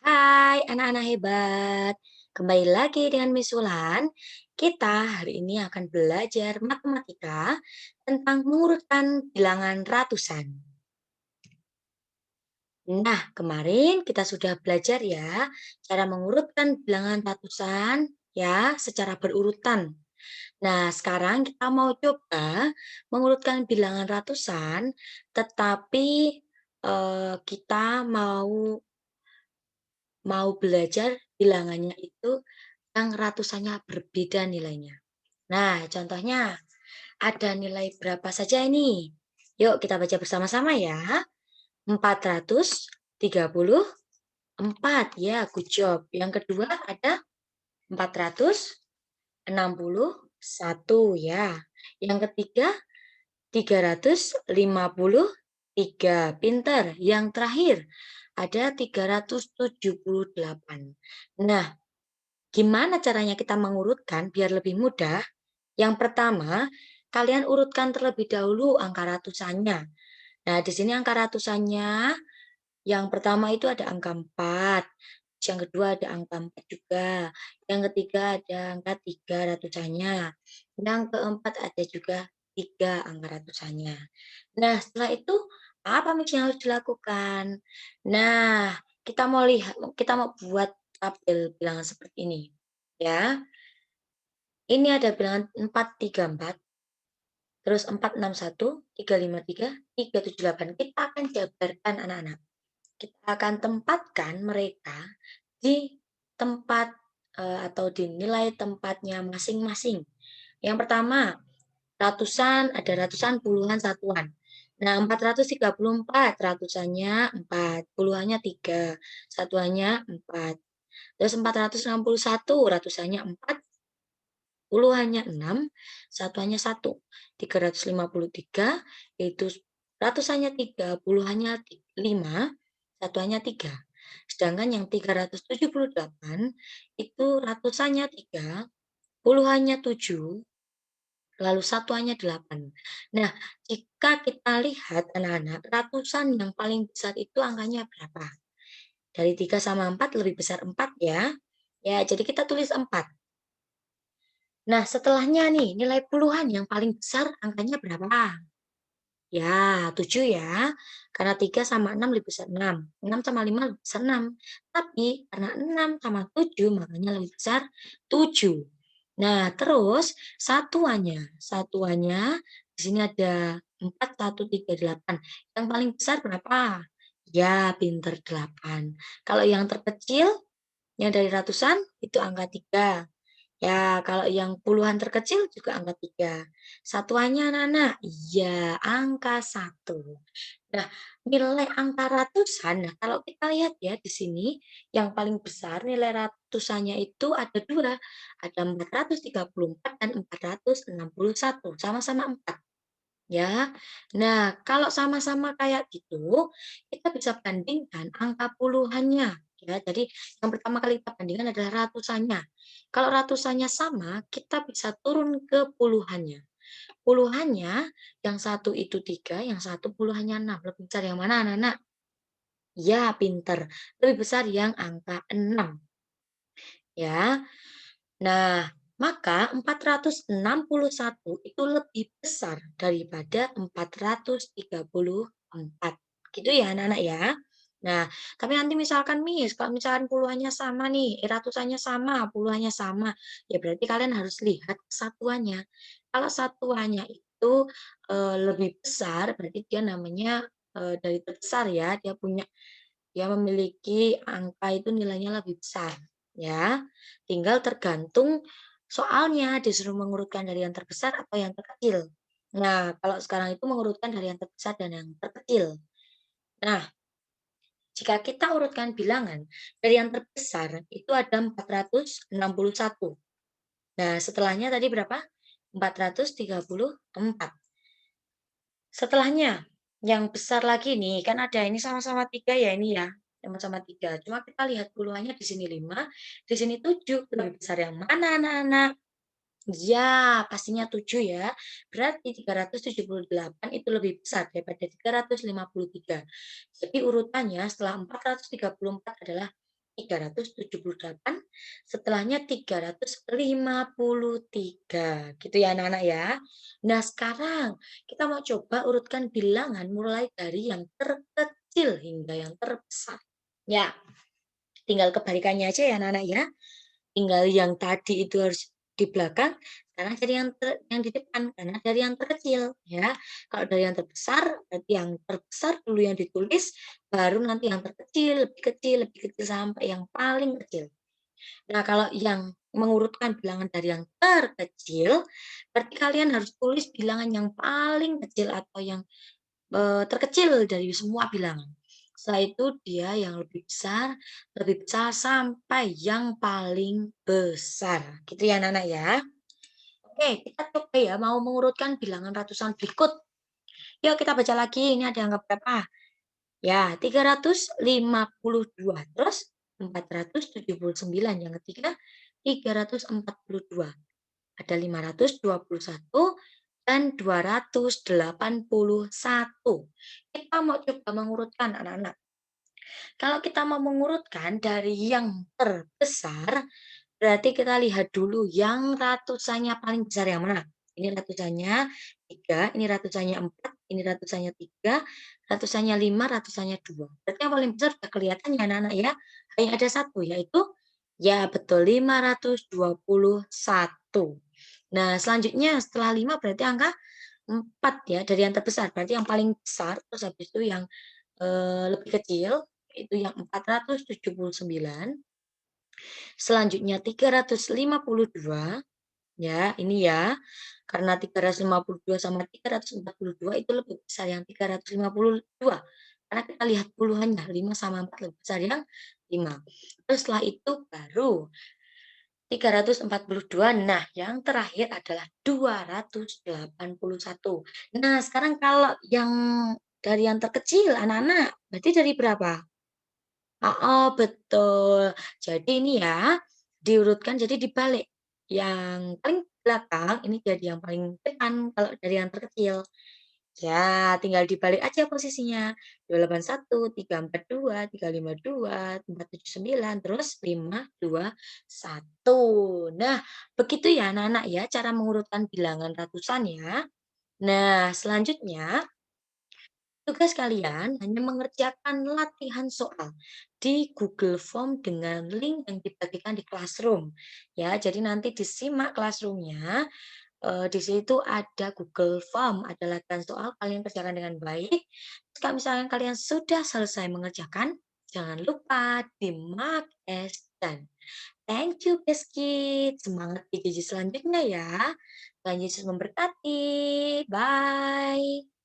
Hai anak-anak hebat, kembali lagi dengan Miss Wulan. Kita hari ini akan belajar matematika tentang mengurutkan bilangan ratusan. Nah, kemarin kita sudah belajar ya cara mengurutkan bilangan ratusan ya secara berurutan. Nah, sekarang kita mau coba mengurutkan bilangan ratusan, tetapi kita mau mau belajar bilangannya itu yang ratusannya berbeda nilainya. Nah, contohnya ada nilai berapa saja ini? Yuk kita baca bersama-sama ya. 434. Ya, good job. Yang kedua ada 461 ya. Yang ketiga 353. Pinter. Yang terakhir ada 378. Nah, gimana caranya kita mengurutkan biar lebih mudah? Yang pertama, kalian urutkan terlebih dahulu angka ratusannya. Nah, di sini angka ratusannya, yang pertama itu ada angka 4, yang kedua ada angka 4 juga, yang ketiga ada angka 3 ratusannya, yang keempat ada juga 3 angka ratusannya. Nah, setelah itu apa Mix yang harus dilakukan? Nah, kita mau buat tabel bilangan seperti ini, ya. Ini ada bilangan 434, terus 461, 353, 378. Kita akan jabarkan anak-anak. Kita akan tempatkan mereka di tempat atau di nilai tempatnya masing-masing. Yang pertama, ratusan, ada ratusan, puluhan, satuan. Nah, 434 ratusannya 4, puluhannya 3, satuannya 4. Terus 461 ratusannya 4, puluhannya 6, satuannya 1. 353 itu ratusannya 3, puluhannya 5, satuannya 3. Sedangkan yang 378 itu ratusannya 3, puluhannya 7, lalu satuannya 8. Nah, jika kita lihat anak-anak, ratusan yang paling besar itu angkanya berapa? Dari 3 sama 4 lebih besar 4 ya. Ya, jadi kita tulis 4. Nah, setelahnya nih, nilai puluhan yang paling besar angkanya berapa? Ya, 7 ya. Karena 3 sama 6 lebih besar 6. 6 sama 5 lebih besar 6. Tapi karena 6 sama 7 makanya lebih besar 7. Nah, terus satuannya. Satuannya di sini ada 4, 1, 3, 8. Yang paling besar berapa? Ya, pinter 8. Kalau yang terkecil, yang dari ratusan, itu angka 3. Ya, kalau yang puluhan terkecil juga angka 3. Satuannya anak-anak? Iya, angka 1. Nah, nilai angka ratusan, nah kalau kita lihat ya di sini, yang paling besar nilai ratusannya itu ada 2, ada 434 dan 461, sama-sama 4. Ya. Nah, kalau sama-sama kayak gitu, kita bisa bandingkan angka puluhannya, ya. Jadi yang pertama kali kita bandingkan adalah ratusannya. Kalau ratusannya sama, kita bisa turun ke puluhannya. Puluhannya, yang satu itu 3, yang satu puluhannya 6. Lebih besar yang mana anak-anak? Ya, pinter. Lebih besar yang angka 6, ya. Nah, maka 461 itu lebih besar daripada 434. Gitu ya anak-anak ya. Nah, tapi nanti misalkan Miss, kalau misalkan puluhannya sama nih, ratusannya sama, puluhannya sama, ya berarti kalian harus lihat satuannya. Kalau satuannya itu lebih besar, berarti dia namanya dari terbesar ya, dia memiliki angka itu nilainya lebih besar ya. Tinggal tergantung soalnya disuruh mengurutkan dari yang terbesar atau yang terkecil. Nah, kalau sekarang itu mengurutkan dari yang terbesar dan yang terkecil. Nah, jika kita urutkan bilangan dari yang terbesar itu ada 461. Nah, setelahnya tadi berapa? 434. Setelahnya, yang besar lagi nih, kan ada ini sama-sama 3 ya ini ya, sama-sama 3. Cuma kita lihat puluhannya di sini 5, di sini 7. Lebih besar yang mana anak-anak? Ya, pastinya 7 ya. Berarti 378 itu lebih besar daripada 353. Jadi urutannya setelah 434 adalah 378, setelahnya 353, gitu ya anak-anak ya. Nah sekarang kita mau coba urutkan bilangan mulai dari yang terkecil hingga yang terbesar. Ya, tinggal kebalikannya aja ya anak-anak ya. Tinggal yang tadi itu harus di belakang, sekarang jadi yang di depan, karena dari yang terkecil, ya. Kalau dari yang terbesar, berarti yang terbesar dulu yang ditulis, baru nanti yang terkecil, lebih kecil, sampai yang paling kecil. Nah, kalau yang mengurutkan bilangan dari yang terkecil, berarti kalian harus tulis bilangan yang paling kecil atau yang terkecil dari semua bilangan. Setelah itu dia yang lebih besar sampai yang paling besar. Gitu ya anak-anak ya. Oke, kita coba ya mau mengurutkan bilangan ratusan berikut. Yuk kita baca lagi, ini ada angka berapa? Ya, 352. Terus 479. Yang ketiga 342. Ada 521 dan 281. Kita mau coba mengurutkan anak-anak. Kalau kita mau mengurutkan dari yang terbesar, berarti kita lihat dulu yang ratusannya paling besar yang mana. Ini ratusannya 3, ini ratusannya 4, ini ratusannya 3, ratusannya 5, ratusannya 2. Berarti yang paling besar sudah kelihatan ya anak-anak ya. Hanya ada satu, yaitu ya betul 521. Nah, selanjutnya setelah 5 berarti angka 4 ya, dari yang terbesar. Berarti yang paling besar, terus habis itu yang lebih kecil, itu yang 479. Selanjutnya 352, ya, ini ya. Karena 352 sama 342 itu lebih besar yang 352. Karena kita lihat puluhannya, 5 sama 4 lebih besar yang 5. Terus setelah itu baru 342. Nah, yang terakhir adalah 281. Nah, sekarang kalau yang dari yang terkecil anak-anak, berarti dari berapa? Oh betul. Jadi ini ya, diurutkan jadi dibalik. Yang paling belakang ini jadi yang paling depan kalau dari yang terkecil. Ya, tinggal dibalik aja posisinya. 281, 342, 352, 479, terus 521. Nah, begitu ya anak-anak ya cara mengurutkan bilangan ratusan ya. Nah, selanjutnya tugas kalian hanya mengerjakan latihan soal di Google Form dengan link yang dibagikan di Classroom. Ya, jadi nanti disimak Classroom-nya. Di situ ada Google Form, ada latihan soal, kalian kerjakan dengan baik. Terus kalau misalkan kalian sudah selesai mengerjakan, jangan lupa di-mark as done. Thank you, best kid. Semangat di gaji selanjutnya ya. Tuhan Yesus memberkati. Bye.